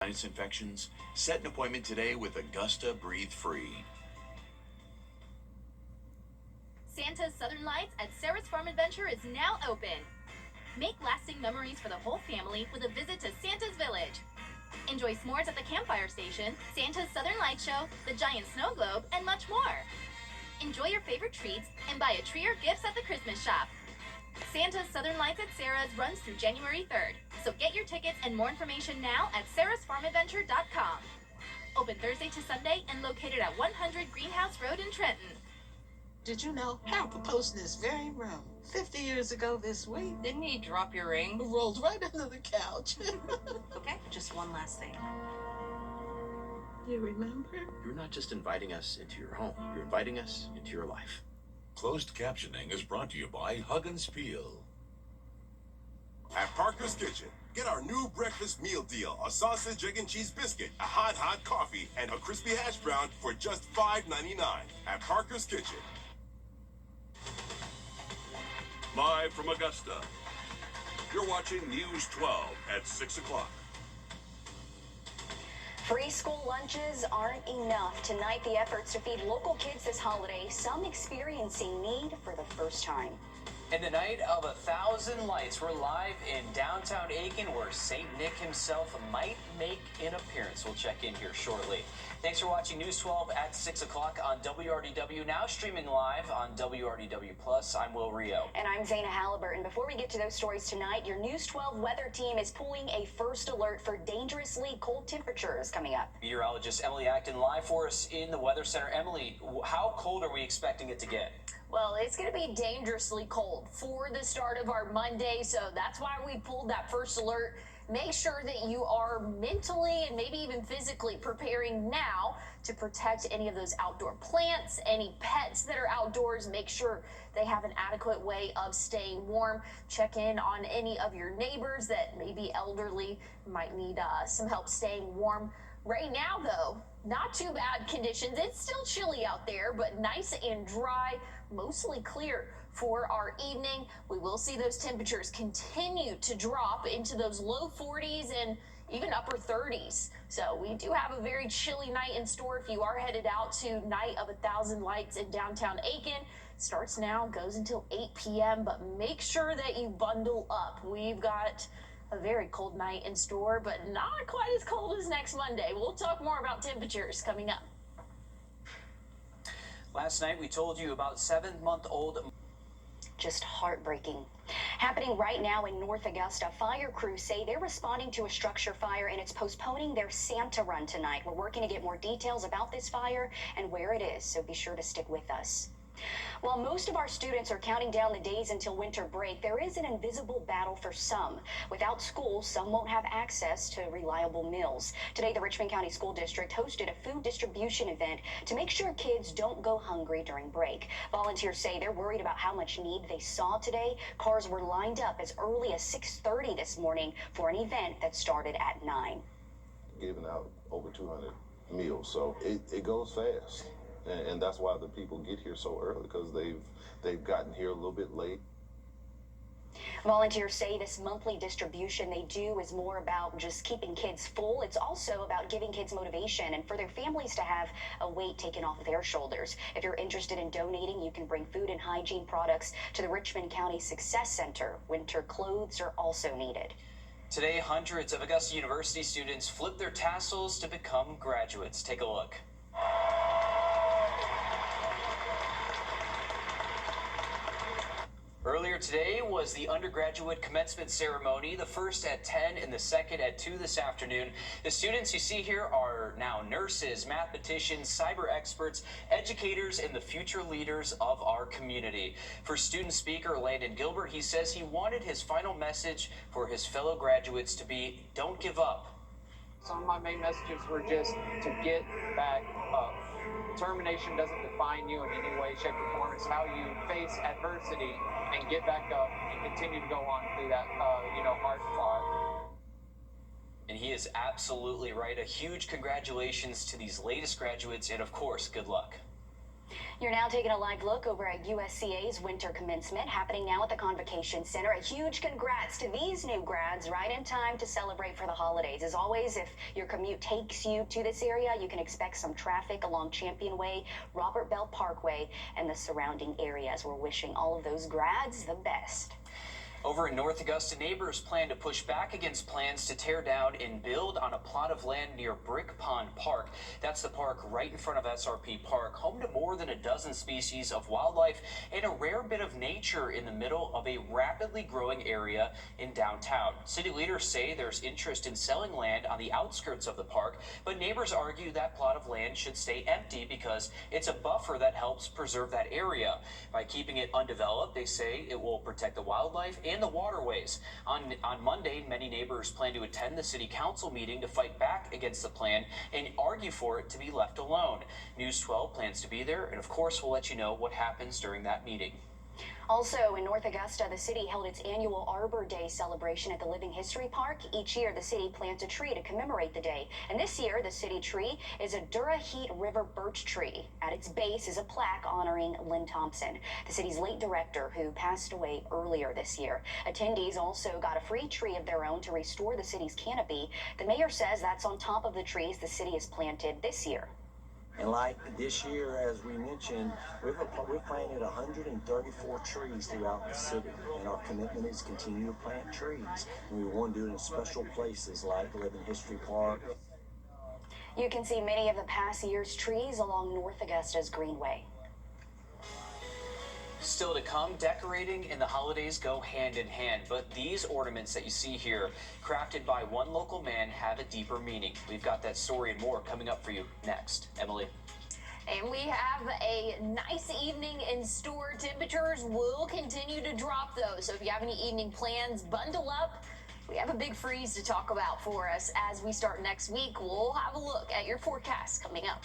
Sinus infections? Set an appointment today with Augusta Breathe Free. Santa's Southern Lights at Sarah's Farm Adventure is now open. Make lasting memories for the whole family with a visit to Santa's Village. Enjoy s'mores at the campfire station, Santa's Southern Light Show, the giant snow globe, and much more. Enjoy your favorite treats and buy a tree or gifts at the Christmas shop. Santa's Southern Lights at Sarah's runs through January 3rd, so get your tickets and more information now at sarahsfarmadventure.com. Open Thursday to Sunday and located at 100 Greenhouse Road in Trenton. Did you know Harold proposed in this very room 50 years ago this week? Didn't he drop your ring? Rolled right under the couch. Okay, just one last thing. You remember? You're not just inviting us into your home, you're inviting us into your life. Closed captioning is brought to you by Hug and Spiel. At Parker's Kitchen, get our new breakfast meal deal: a sausage, egg, and cheese biscuit, a hot coffee, and a crispy hash brown for just $5.99 at Parker's Kitchen. Live from Augusta, you're watching News 12 at 6 o'clock. Free school lunches aren't enough. Tonight, the efforts to feed local kids this holiday, some experiencing need for the first time. In the night of 1,000 lights, we're live in downtown Aiken, where St. Nick himself might make an appearance. We'll check in here shortly. Thanks for watching News 12 at 6 o'clock on WRDW, now streaming live on WRDW+. I'm Will Rio. And I'm Zaina Halliburton. Before we get to those stories tonight, your News 12 weather team is pulling a first alert for dangerously cold temperatures coming up. Meteorologist Emily Acton live for us in the Weather Center. Emily, how cold are we expecting it to get? Well, it's going to be dangerously cold for the start of our Monday, so that's why we pulled that first alert. Make sure that you are mentally and maybe even physically preparing now to protect any of those outdoor plants, any pets that are outdoors. Make sure they have an adequate way of staying warm. Check in on any of your neighbors that may be elderly, might need some help staying warm. Right now, though, not too bad conditions. It's still chilly out there, but nice and dry, mostly clear for our evening. We will see those temperatures continue to drop into those low 40s and even upper 30s. So we do have a very chilly night in store if you are headed out to Night of 1,000 Lights in downtown Aiken. Starts now, goes until 8 p.m., but make sure that you bundle up. We've got a very cold night in store, but not quite as cold as next Monday. We'll talk more about temperatures coming up. Last night, we told you about 7-month-old. Just heartbreaking. Happening right now in North Augusta, fire crews say they're responding to a structure fire and it's postponing their Santa run tonight. We're working to get more details about this fire and where it is, so be sure to stick with us. While most of our students are counting down the days until winter break, there is an invisible battle for some. Without school, some won't have access to reliable meals. Today, the Richmond County School District hosted a food distribution event to make sure kids don't go hungry during break. Volunteers say they're worried about how much need they saw today. Cars were lined up as early as 6:30 this morning for an event that started at 9. Giving out over 200 meals, so it goes fast. And that's why the people get here so early, because they've gotten here a little bit late. Volunteers say this monthly distribution they do is more about just keeping kids full. It's also about giving kids motivation and for their families to have a weight taken off their shoulders. If you're interested in donating, you can bring food and hygiene products to the Richmond County Success Center. Winter clothes are also needed. Today, hundreds of Augusta University students flipped their tassels to become graduates. Take a look. Earlier today was the undergraduate commencement ceremony, the first at 10 and the second at 2 this afternoon. The students you see here are now nurses, mathematicians, cyber experts, educators, and the future leaders of our community. For student speaker Landon Gilbert, he says he wanted his final message for his fellow graduates to be, don't give up. Some of my main messages were just to get back up. Determination doesn't define you in any way, shape, or form. It's how you face adversity and get back up and continue to go on through that, hard fought. And he is absolutely right. A huge congratulations to these latest graduates, and of course, good luck. You're now taking a live look over at USCA's winter commencement, happening now at the Convocation Center. A huge congrats to these new grads, right in time to celebrate for the holidays. As always, if your commute takes you to this area, you can expect some traffic along Champion Way, Robert Bell Parkway, and the surrounding areas. We're wishing all of those grads the best. Over in North Augusta, neighbors plan to push back against plans to tear down and build on a plot of land near Brick Pond Park. That's the park right in front of SRP Park, home to more than a dozen species of wildlife and a rare bit of nature in the middle of a rapidly growing area in downtown. City leaders say there's interest in selling land on the outskirts of the park, but neighbors argue that plot of land should stay empty because it's a buffer that helps preserve that area. By keeping it undeveloped, they say it will protect the wildlife and the waterways. On Monday, many neighbors plan to attend the city council meeting to fight back against the plan and argue for it to be left alone. News 12 plans to be there, and of course we'll let you know what happens during that meeting. Also in North Augusta, the city held its annual Arbor Day celebration at the Living History Park. Each year, the city plants a tree to commemorate the day. And this year, the city tree is a Durahit River birch tree. At its base is a plaque honoring Lynn Thompson, the city's late director who passed away earlier this year. Attendees also got a free tree of their own to restore the city's canopy. The mayor says that's on top of the trees the city has planted this year. And like this year, as we mentioned, we've planted 134 trees throughout the city. And our commitment is to continue to plant trees. And we want to do it in special places like Living History Park. You can see many of the past year's trees along North Augusta's Greenway. Still to come, decorating and the holidays go hand in hand, but these ornaments that you see here, crafted by one local man, have a deeper meaning. We've got that story and more coming up for you next. Emily. And we have a nice evening in store. Temperatures will continue to drop, though, so if you have any evening plans, bundle up. We have a big freeze to talk about for us as we start next week. We'll have a look at your forecast coming up.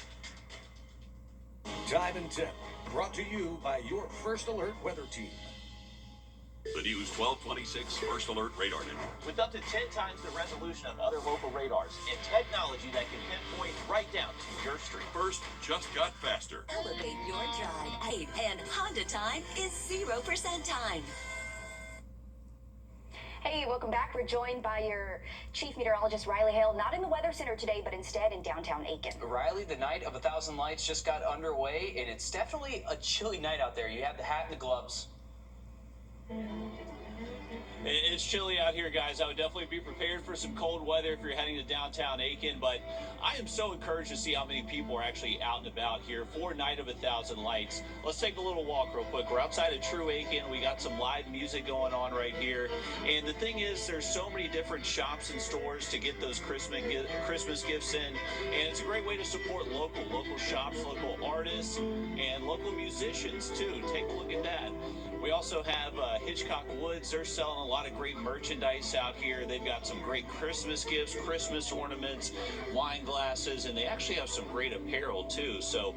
Time and Temp, brought to you by your First Alert weather team. The News 1226 First Alert Radar Network. With up to 10 times the resolution of other local radars and technology that can pinpoint right down to your street. First just got faster. Elevate your drive. And Honda time is 0% time. Hey, welcome back. We're joined by your chief meteorologist, Riley Hale, not in the Weather Center today, but instead in downtown Aiken. Riley, the night of 1,000 lights just got underway, and it's definitely a chilly night out there. You have the hat and the gloves. It's chilly out here, guys. I would definitely be prepared for some cold weather if you're heading to downtown Aiken, but I am so encouraged to see how many people are actually out and about here for Night of 1,000 Lights. Let's take a little walk real quick. We're outside of True Aiken. We got some live music going on right here. And the thing is, there's so many different shops and stores to get those Christmas gifts in. And it's a great way to support local shops, local artists, and local musicians, too. Take a look at that. We also have Hitchcock Woods. They're selling a lot of great merchandise out here. They've got some great Christmas gifts, Christmas ornaments, wine glasses, and they actually have some great apparel too. So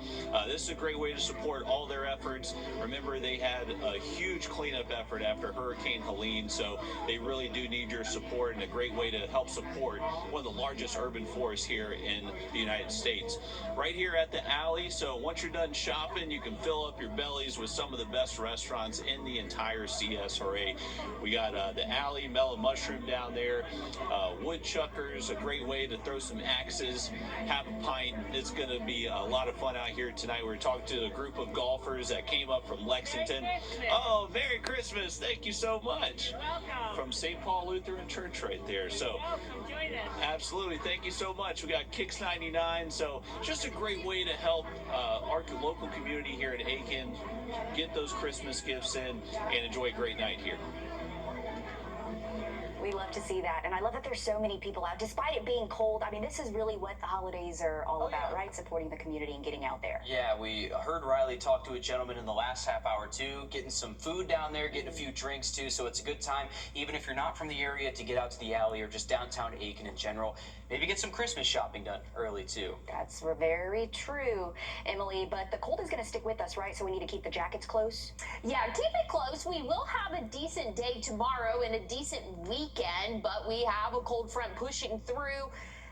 this is a great way to support all their efforts. Remember, they had a huge cleanup effort after Hurricane Helene, so they really do need your support, and a great way to help support one of the largest urban forests here in the United States. Right here at the alley, so once you're done shopping, you can fill up your bellies with some of the best restaurants in the entire CSRA. We got the alley, Mellow Mushroom down there, Woodchuckers, a great way to throw some axes, have a pint. It's going to be a lot of fun out here tonight. We're talking to a group of golfers that came up from Lexington. Oh, Merry Christmas. Thank you so much. You're welcome. From St. Paul Lutheran Church right there. So, welcome. Join us. Absolutely. Thank you so much. We got Kicks 99. So just a great way to help our local community here in Aiken get those Christmas gifts in and enjoy a great night here. We love to see that, and I love that there's so many people out, despite it being cold. I mean, this is really what the holidays are all about, right? Supporting the community and getting out there. Yeah, we heard Riley talk to a gentleman in the last half hour, too, getting some food down there, getting a few drinks, too, so it's a good time, even if you're not from the area, to get out to the alley or just downtown Aiken in general. Maybe get some Christmas shopping done early, too. That's very true, Emily, but the cold is going to stick with us, right? So we need to keep the jackets close? Yeah, keep it close. We will have a decent day tomorrow and a decent weekend, but we have a cold front pushing through.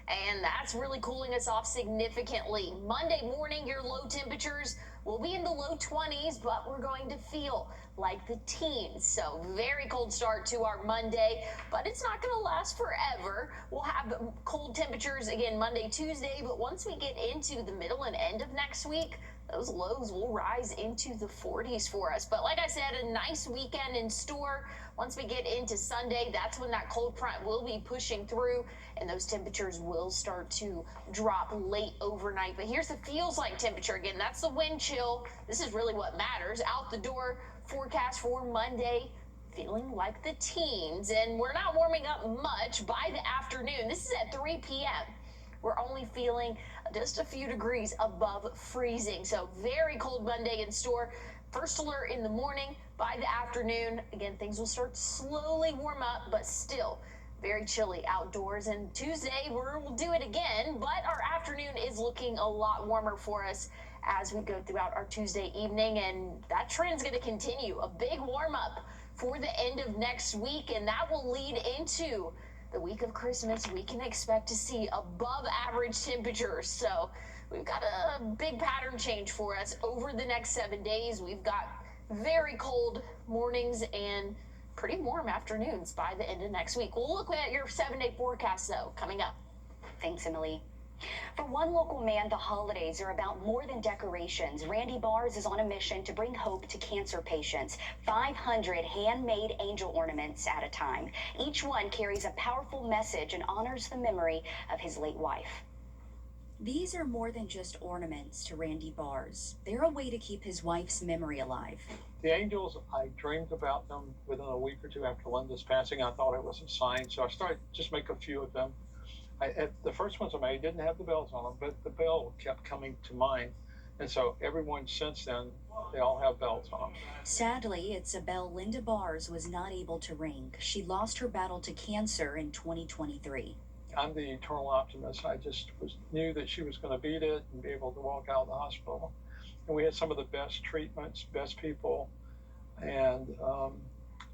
and that's really cooling us off significantly. Monday morning, your low temperatures will be in the low 20s, but we're going to feel like the teens. So very cold start to our Monday, but it's not going to last forever. We'll have cold temperatures again Monday, Tuesday, but once we get into the middle and end of next week, those lows will rise into the 40s for us. But like I said, a nice weekend in store. Once we get into Sunday, that's when that cold front will be pushing through and those temperatures will start to drop late overnight. But here's the feels like temperature again. That's the wind chill. This is really what matters. Out the door forecast for Monday, feeling like the teens. And we're not warming up much by the afternoon. This is at 3 p.m. We're only feeling just a few degrees above freezing. So very cold Monday in store. First alert in the morning. By the afternoon, again, things will start to slowly warm up, but still very chilly outdoors. And Tuesday, we'll do it again, but our afternoon is looking a lot warmer for us as we go throughout our Tuesday evening. And that trend's going to continue. A big warm up for the end of next week, and that will lead into the week of Christmas. We can expect to see above average temperatures. So we've got a big pattern change for us over the next 7 days. We've got very cold mornings and pretty warm afternoons by the end of next week. We'll look at your 7-day forecast, though, coming up. Thanks, Emily. For one local man, the holidays are about more than decorations. Randy Bars is on a mission to bring hope to cancer patients. 500 handmade angel ornaments at a time. Each one carries a powerful message and honors the memory of his late wife. These are more than just ornaments to Randy Bars. They're a way to keep his wife's memory alive. The angels, I dreamed about them within a week or two after Linda's passing. I thought it was a sign, so I started just make a few of them. The first ones I made didn't have the bells on them, but the bell kept coming to mind. And so everyone since then, they all have bells on them. Sadly, it's a bell Linda Bars was not able to ring. She lost her battle to cancer in 2023. I'm the eternal optimist. I just knew that she was going to beat it and be able to walk out of the hospital. And we had some of the best treatments, best people, and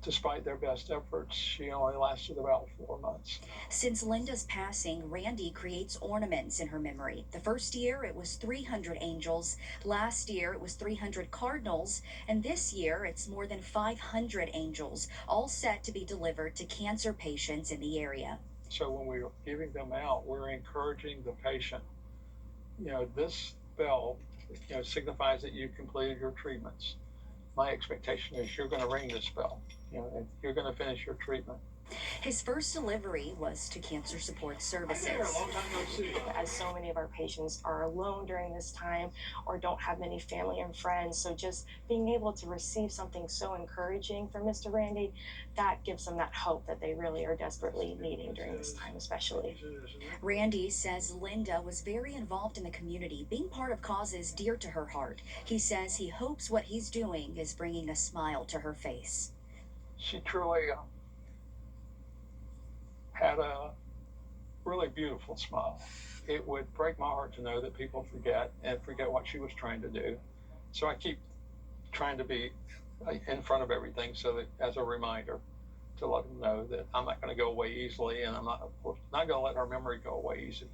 despite their best efforts, she only lasted about 4 months. Since Linda's passing, Randy creates ornaments in her memory. The first year, it was 300 angels. Last year, it was 300 cardinals. And this year, it's more than 500 angels, all set to be delivered to cancer patients in the area. So when we're giving them out, we're encouraging the patient. This bell, signifies that you've completed your treatments. My expectation is you're going to ring this bell. And you're going to finish your treatment. His first delivery was to Cancer Support Services. As so many of our patients are alone during this time or don't have many family and friends, so just being able to receive something so encouraging from Mr. Randy, that gives them that hope that they really are desperately needing during this time especially. Randy says Linda was very involved in the community, being part of causes dear to her heart. He says he hopes what he's doing is bringing a smile to her face. She truly had a really beautiful smile. It would break my heart to know that people forget what she was trying to do. So I keep trying to be in front of everything so that as a reminder to let them know that I'm not going to go away easily, and I'm not going to let her memory go away easy.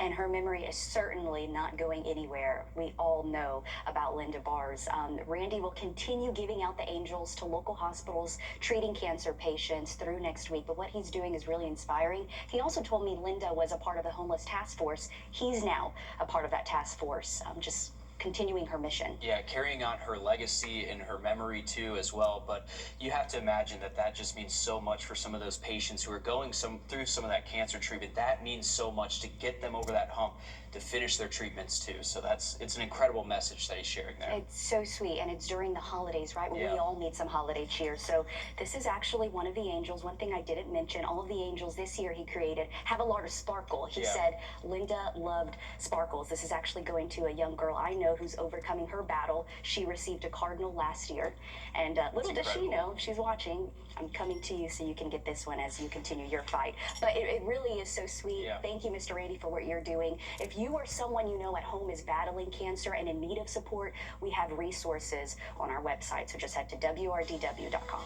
And her memory is certainly not going anywhere. We all know about Linda Bars. Randy will continue giving out the angels to local hospitals, treating cancer patients through next week. But what he's doing is really inspiring. He also told me Linda was a part of the homeless task force. He's now a part of that task force, just continuing her mission. Yeah, carrying on her legacy and her memory too as well. But you have to imagine that just means so much for some of those patients who are going through some of that cancer treatment. That means so much to get them over that hump, to finish their treatments too. So it's an incredible message that he's sharing there. It's so sweet, and it's during the holidays, right? When Yeah. we all need some holiday cheer. So this is actually one of the angels. One thing I didn't mention, all of the angels this year he created have a lot of sparkle. He said Linda loved sparkles. This is actually going to a young girl I know who's overcoming her battle. She received a cardinal last year, and little does she know, if she's watching, I'm coming to you so you can get this one as you continue your fight. But it really is so sweet. Yeah. Thank you, Mr. Randy, for what you're doing. If you or someone you know at home is battling cancer and in need of support, we have resources on our website. So just head to wrdw.com.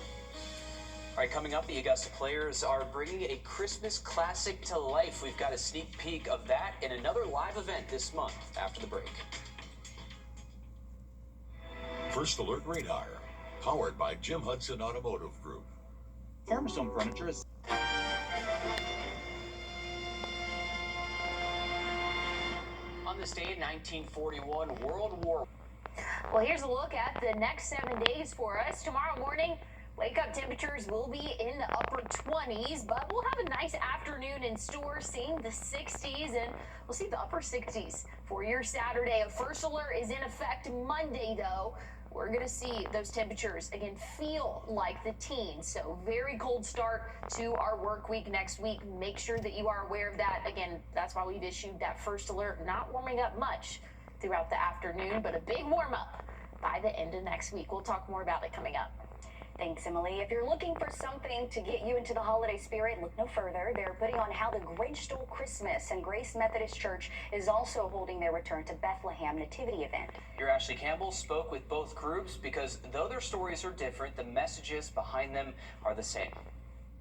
All right, coming up, the Augusta players are bringing a Christmas classic to life. We've got a sneak peek of that in another live event this month after the break. First Alert Radar, powered by Jim Hudson Automotive Group. Farmstone Furniture is... On this day in 1941, World War. Well, here's a look at the next 7 days for us. Tomorrow morning, wake-up temperatures will be in the upper 20s, but we'll have a nice afternoon in store, seeing the 60s, and we'll see the upper 60s for your Saturday. A first alert is in effect Monday, though. We're going to see those temperatures, again, feel like the teens. So very cold start to our work week next week. Make sure that you are aware of that. Again, that's why we've issued that first alert. Not warming up much throughout the afternoon, but a big warm up by the end of next week. We'll talk more about it coming up. Thanks, Emily. If you're looking for something to get you into the holiday spirit, look no further. They're putting on How the Grinch Stole Christmas, and Grace Methodist Church is also holding their Return to Bethlehem nativity event. Your Ashley Campbell spoke with both groups because though their stories are different, the messages behind them are the same.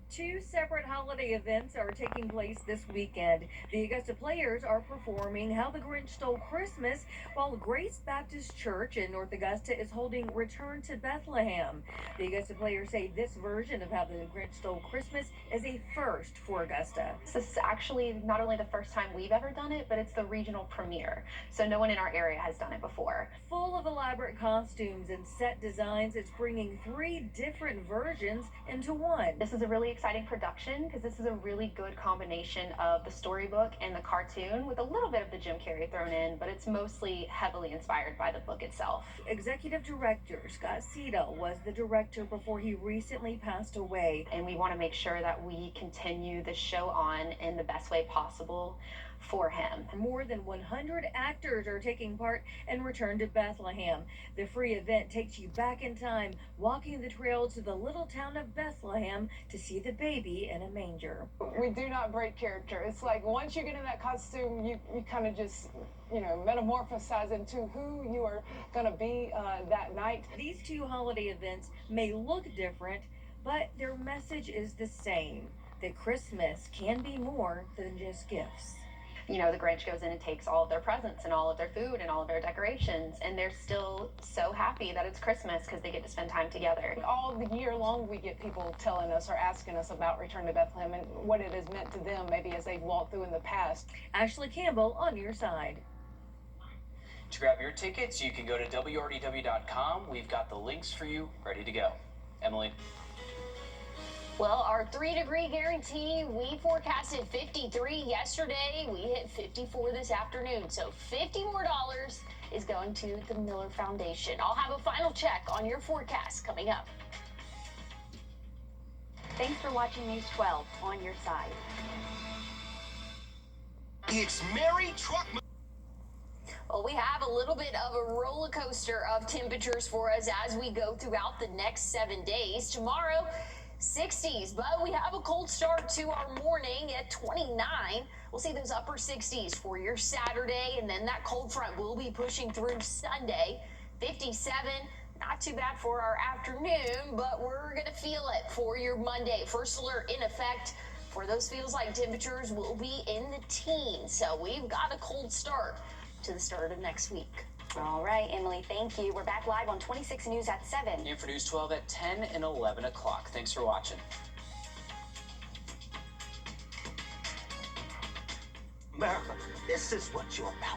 Two separate holiday events are taking place this weekend. The Augusta players are performing How the Grinch Stole Christmas, while Grace Baptist Church in North Augusta is holding Return to Bethlehem. The Augusta players say this version of How the Grinch Stole Christmas is a first for Augusta. This is actually not only the first time we've ever done it, but it's the regional premiere. So no one in our area has done it before. Full of elaborate costumes and set designs, it's bringing 3 different versions into one. This is a really exciting production because this is a really good combination of the storybook and the cartoon with a little bit of the Jim Carrey thrown in, but it's mostly heavily inspired by the book itself. Executive Director Scott Cedal was the director before he recently passed away. And we want to make sure that we continue the show on in the best way possible for him. More than 100 actors are taking part in Return to Bethlehem. The free event takes you back in time, walking the trail to the little town of Bethlehem to see the baby in a manger. We do not break character. It's like once you get in that costume, you kind of just, metamorphosize into who you are going to be that night. These 2 holiday events may look different, but their message is the same, that Christmas can be more than just gifts. The Grinch goes in and takes all of their presents and all of their food and all of their decorations, and they're still so happy that it's Christmas because they get to spend time together. All the year long, we get people telling us or asking us about Return to Bethlehem and what it has meant to them, maybe as they've walked through in the past. Ashley Campbell on your side. To grab your tickets, you can go to wrdw.com. We've got the links for you ready to go. Emily. Well, our 3-degree guarantee, we forecasted 53 yesterday. We hit 54 this afternoon. So $50 more is going to the Miller Foundation. I'll have a final check on your forecast coming up. Thanks for watching News 12 on your side. It's Merry Truck. Well, we have a little bit of a roller coaster of temperatures for us as we go throughout the next 7 days. Tomorrow, 60s, but we have a cold start to our morning at 29. We'll see those upper 60s for your Saturday, and then that cold front will be pushing through Sunday. 57, not too bad for our afternoon, but we're going to feel it for your Monday. First alert in effect for those feels like temperatures will be in the teens. So we've got a cold start to the start of next week. All right, Emily, thank you. We're back live on 26 News at 7. And for News 12 at 10 and 11 o'clock. Thanks for watching. America, this is what you're about.